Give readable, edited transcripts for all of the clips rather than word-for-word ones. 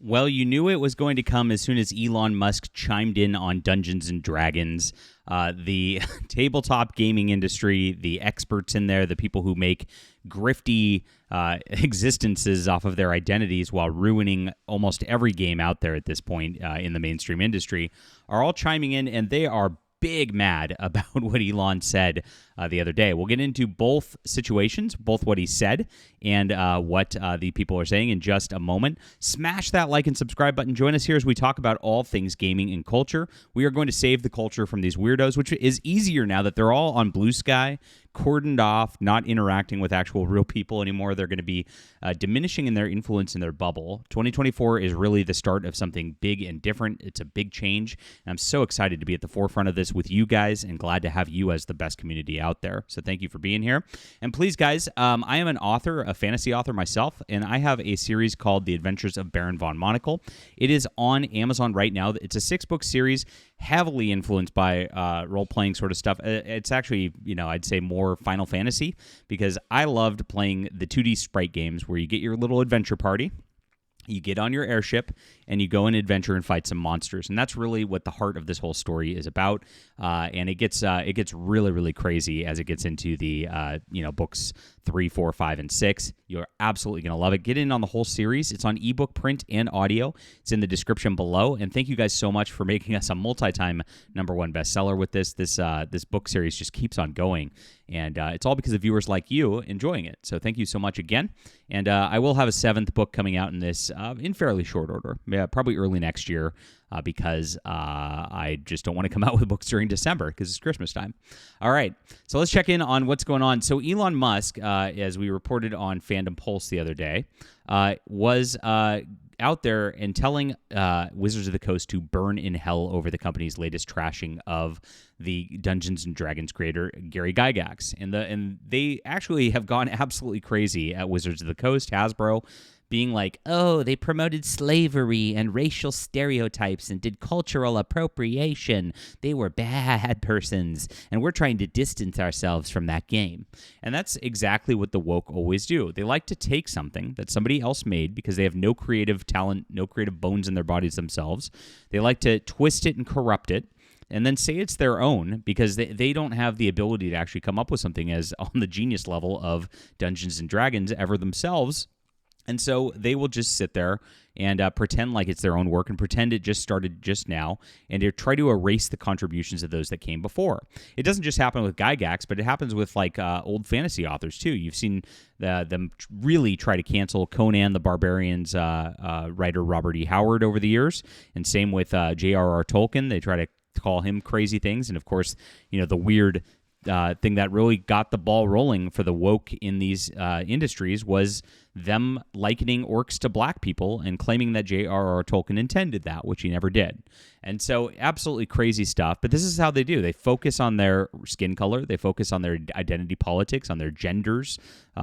Well, you knew it was going to come as soon as Elon Musk chimed in on Dungeons and Dragons. The tabletop gaming industry, the experts in there, the people who make grifty existences off of their identities while ruining almost every game out there at this point in the mainstream industry, are all chiming in, and they are big mad about what Elon said the other day. We'll get into both situations, both what he said and what the people are saying in just a moment. Smash that like and subscribe button. Join us here as we talk about all things gaming and culture. We are going to save the culture from these weirdos, which is easier now that they're all on Blue Sky, cordoned off, not interacting with actual real people anymore. They're going to be diminishing in their influence in their bubble. 2024 is really the start of something big and different. It's a big change, and I'm so excited to be at the forefront of this with you guys and glad to have you as the best community out there. So thank you for being here. And please, guys, I am an author, a fantasy author myself, and I have a series called The Adventures of Baron von Monocle. It is on Amazon right now. It's a 6-book series, heavily influenced by role-playing sort of stuff. It's actually, I'd say more Final Fantasy, because I loved playing the 2D sprite games where you get your little adventure party, you get on your airship, and you go and adventure and fight some monsters. And that's really what the heart of this whole story is about. And it gets really, really crazy as it gets into the books 3, 4, 5, and 6. You're absolutely going to love it. Get in on the whole series. It's on ebook, print, and audio. It's in the description below. And thank you guys so much for making us a multi-time #1 bestseller with this. This book series just keeps on going. And it's all because of viewers like you enjoying it. So thank you so much again. And I will have a 7th book coming out in this in fairly short order. Yeah, probably early next year, because I just don't want to come out with books during December because it's Christmas time. All right, so let's check in on what's going on. So Elon Musk, as we reported on Fandom Pulse the other day, was out there and telling Wizards of the Coast to burn in hell over the company's latest trashing of the Dungeons and Dragons creator Gary Gygax. And they actually have gone absolutely crazy at Wizards of the Coast, Hasbro, being like, oh, they promoted slavery and racial stereotypes and did cultural appropriation. They were bad persons, and we're trying to distance ourselves from that game. And that's exactly what the woke always do. They like to take something that somebody else made because they have no creative talent, no creative bones in their bodies themselves. They like to twist it and corrupt it, and then say it's their own because they don't have the ability to actually come up with something as on the genius level of Dungeons and Dragons ever themselves. And so they will just sit there and pretend like it's their own work and pretend it just started just now and they try to erase the contributions of those that came before. It doesn't just happen with Gygax, but it happens with like old fantasy authors too. You've seen them really try to cancel Conan the Barbarian's writer Robert E. Howard over the years, and same with J.R.R. Tolkien. They try to call him crazy things, and of course, the weird thing that really got the ball rolling for the woke in these industries was them likening orcs to black people and claiming that J.R.R. Tolkien intended that, which he never did. And so absolutely crazy stuff. But this is how they do. They focus on their skin color. They focus on their identity politics, on their genders,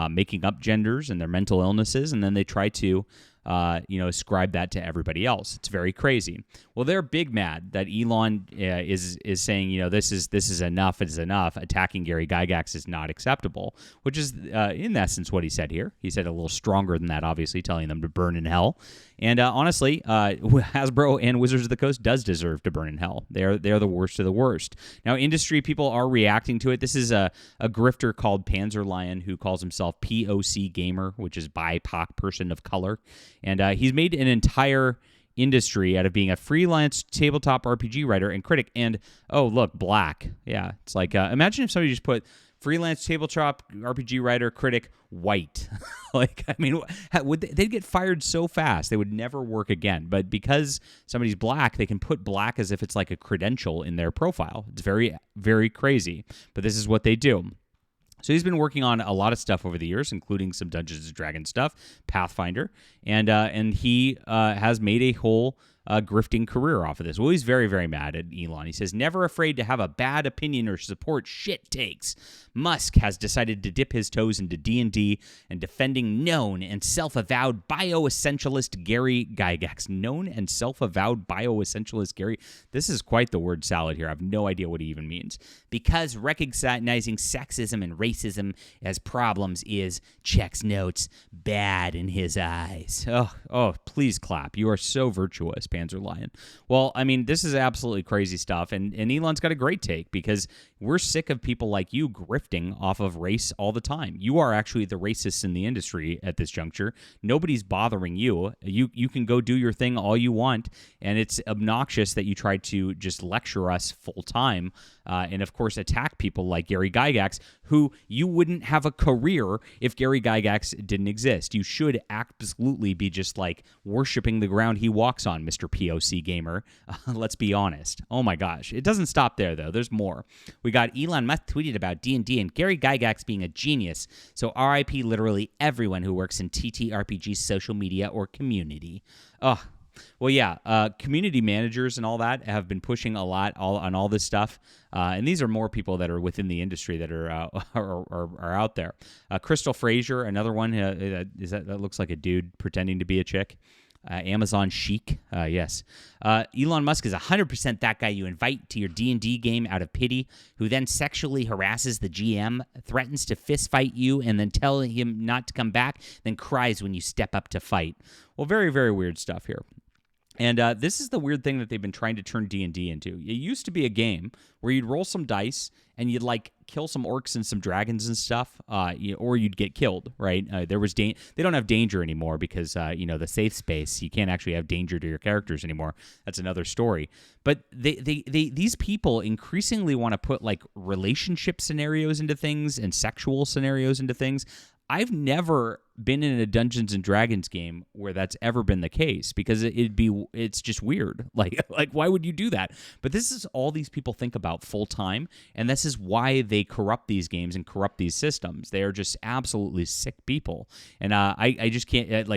making up genders and their mental illnesses. And then they try to ascribe that to everybody else. It's very crazy. Well, they're big mad that Elon is saying, this is enough. It is enough. Attacking Gary Gygax is not acceptable, which is in essence what he said here. He said a little stronger than that, obviously, telling them to burn in hell. And honestly, Hasbro and Wizards of the Coast does deserve to burn in hell. They're the worst of the worst. Now, industry people are reacting to it. This is a grifter called Panzer Lion who calls himself POC Gamer, which is BIPOC, person of color. And he's made an entire industry out of being a freelance tabletop RPG writer and critic. And, oh, look, black. Yeah, it's like, imagine if somebody just put freelance tabletop RPG writer, critic, white. They'd get fired so fast, they would never work again. But because somebody's black, they can put black as if it's like a credential in their profile. It's very, very crazy. But this is what they do. So he's been working on a lot of stuff over the years, including some Dungeons & Dragons stuff, Pathfinder, and he has made a whole grifting career off of this. Well, he's very, very mad at Elon. He says, never afraid to have a bad opinion or support shit takes. Musk has decided to dip his toes into D&D and defending known and self-avowed bioessentialist Gary Gygax. Known and self-avowed bioessentialist Gary. This is quite the word salad here. I have no idea what he even means. Because recognizing sexism and racism as problems is, checks notes, bad in his eyes. Oh, please clap. You are so virtuous, Panzer Lion. Well, I mean, this is absolutely crazy stuff, and Elon's got a great take because we're sick of people like you grifting off of race all the time. You are actually the racists in the industry at this juncture. Nobody's bothering you. You can go do your thing all you want, and it's obnoxious that you try to just lecture us full time and, of course, attack people like Gary Gygax, who you wouldn't have a career if Gary Gygax didn't exist. You should absolutely be just like worshiping the ground he walks on, Mr. POC Gamer. Let's be honest. Oh my gosh. It doesn't stop there, though. There's more. We got Elon Musk tweeted about D&D and Gary Gygax being a genius. So RIP literally everyone who works in TTRPG social media or community. Well, yeah, community managers and all that have been pushing a lot on all this stuff, and these are more people that are within the industry that are out there. Crystal Frazier, another one, that looks like a dude pretending to be a chick. Amazon Chic, yes. Elon Musk is 100% that guy you invite to your D&D game out of pity, who then sexually harasses the GM, threatens to fist fight you, and then tell him not to come back, then cries when you step up to fight. Well, very, very weird stuff here. And this is the weird thing that they've been trying to turn D&D into. It used to be a game where you'd roll some dice and you'd like kill some orcs and some dragons and stuff, or you'd get killed, right? There was they don't have danger anymore because the safe space, you can't actually have danger to your characters anymore. That's another story. But these people increasingly want to put like relationship scenarios into things and sexual scenarios into things. I've never been in a Dungeons and Dragons game where that's ever been the case because it's just weird. Like why would you do that? But this is all these people think about full time, and this is why they corrupt these games and corrupt these systems. They are just absolutely sick people, and I just can't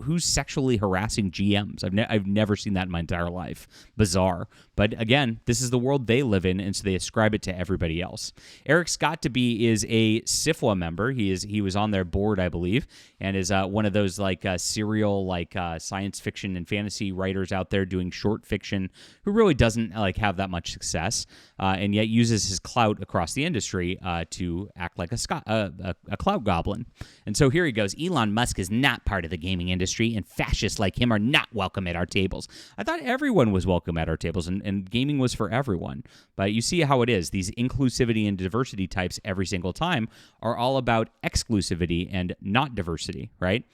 who's sexually harassing GMs? I've never seen that in my entire life. Bizarre, but again, this is the world they live in, and so they ascribe it to everybody else. Eric Scott to be is a SIFWA member. He was on their board, I believe, and is one of those serial science fiction and fantasy writers out there doing short fiction who really doesn't have that much success, and yet uses his clout across the industry to act like a clout goblin. And so here he goes. Elon Musk is not part of the gaming industry, and fascists like him are not welcome at our tables. I thought everyone was welcome at our tables, and gaming was for everyone. But you see how it is. These inclusivity and diversity types every single time are all about exclusivity and not diversity, right?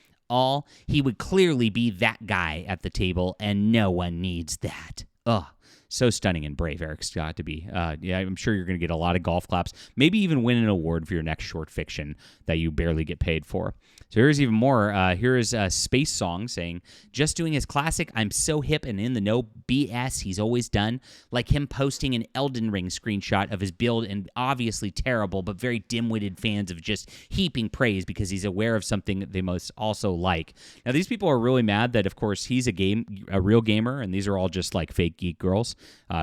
He would clearly be that guy at the table, and no one needs that. Ugh. So stunning and brave, Eric Scott to be. I'm sure you're going to get a lot of golf claps, maybe even win an award for your next short fiction that you barely get paid for. So here's even more. Here is Space Song saying, just doing his classic I'm so hip and in the know BS he's always done, like him posting an Elden Ring screenshot of his build and obviously terrible, but very dim-witted fans of just heaping praise because he's aware of something they must also like. Now, these people are really mad that, of course, he's a real gamer, and these are all just like fake geek girls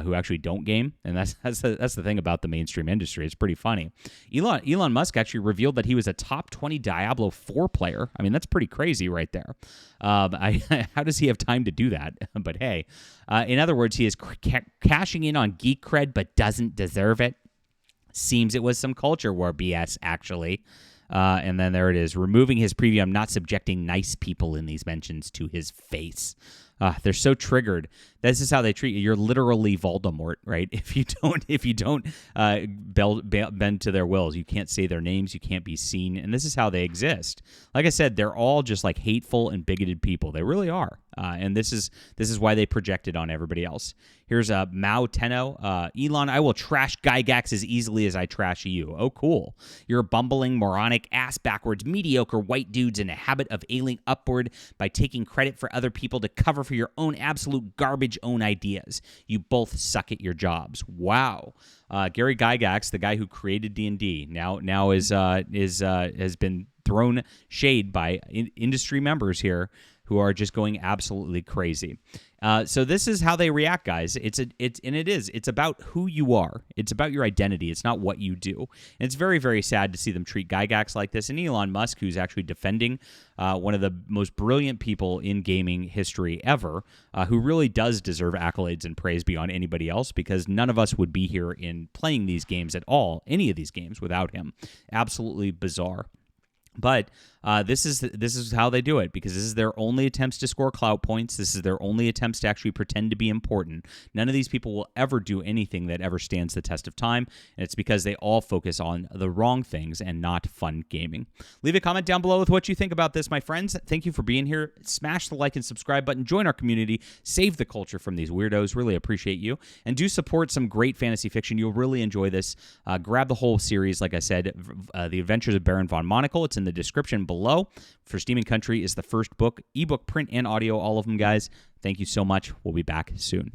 who actually don't game, and that's the thing about the mainstream industry. It's pretty funny. Elon Musk actually revealed that he was a top 20 Diablo 4 player. I mean, that's pretty crazy right there. How does he have time to do that? But hey, in other words, he is cashing in on geek cred but doesn't deserve it. Seems it was some culture war BS, actually. And then there it is. Removing his preview. I'm not subjecting nice people in these mentions to his face. They're so triggered. This is how they treat you. You're literally Voldemort, right? If you don't bend to their wills, you can't say their names, you can't be seen, and this is how they exist. Like I said, they're all just like hateful and bigoted people. They really are, and this is why they project it on everybody else. Here's Mao Tenno. Elon, I will trash Gygax as easily as I trash you. Oh, cool. You're a bumbling, moronic, ass-backwards, mediocre white dudes in a habit of ailing upward by taking credit for other people to cover for your own absolute garbage own ideas. You both suck at your jobs. Wow. Gary Gygax, the guy who created D&D, now has been thrown shade by industry members here who are just going absolutely crazy. So this is how they react, guys. It's about who you are. It's about your identity. It's not what you do. And it's very, very sad to see them treat Gygax like this. And Elon Musk, who's actually defending one of the most brilliant people in gaming history ever, who really does deserve accolades and praise beyond anybody else, because none of us would be here in playing these games at all, any of these games, without him. Absolutely bizarre. But this is how they do it, because this is their only attempts to score clout points. This is their only attempts to actually pretend to be important. None of these people will ever do anything that ever stands the test of time, and it's because they all focus on the wrong things and not fun gaming. Leave a comment down below with what you think about this, my friends. Thank you for being here. Smash the like and subscribe button. Join our community. Save the culture from these weirdos. Really appreciate you. And do support some great fantasy fiction. You'll really enjoy this. Grab the whole series, like I said, The Adventures of Baron von Monocle. It's in the description below. For Steam and Country is the first book, ebook, print, and audio, all of them, guys. Thank you so much. We'll be back soon.